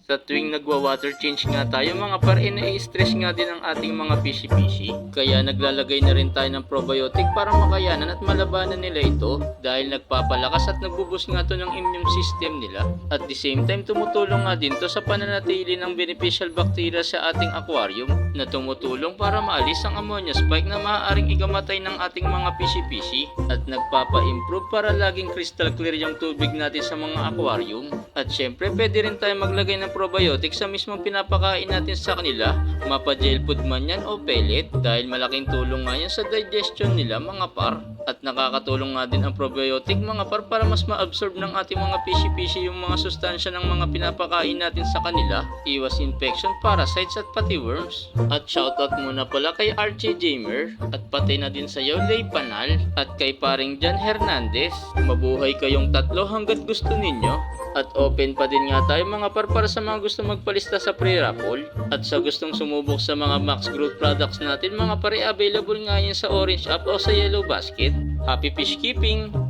Sa tuwing nagwa-water change nga tayo mga par, nai-stress nga din ang ating mga fishy-fishy. Kaya naglalagay na rin tayo ng probiotic para makayanan at malabanan nila ito dahil nagpapalakas at nagbubus nga to ng immune system nila. At the same time, tumutulong nga din to sa pananatili ng beneficial bacteria sa ating aquarium na tumutulong para maalis ang ammonia spike na maaaring igamatay ng ating mga fishy-fishy at nagpapa-improve para laging crystal clear yung tubig natin sa mga aquarium. At syempre, pwede rin tayo maglagay ng probiotic sa mismong pinapakain natin sa kanila, mapa gel food man yan o pellet, dahil malaking tulong nga yan sa digestion nila mga par. At nakakatulong nga din ang probiotic mga par para mas ma-absorb ng ating mga fishy-fishy yung mga sustansya ng mga pinapakain natin sa kanila, iwas infection, parasites at pati worms. At shoutout muna pala kay Archie Jamer at pati na din sa iyo Lay Panal at kay paring Jan Hernandez. Mabuhay kayong tatlo hanggat gusto ninyo. At open pa din nga tayo mga par para sa mga gusto magpalista sa pre-raffle. At sa gustong sumubok sa mga Max Growth products natin mga pare, available nga yan sa Orange app o sa Yellow Basket. Happy fish keeping!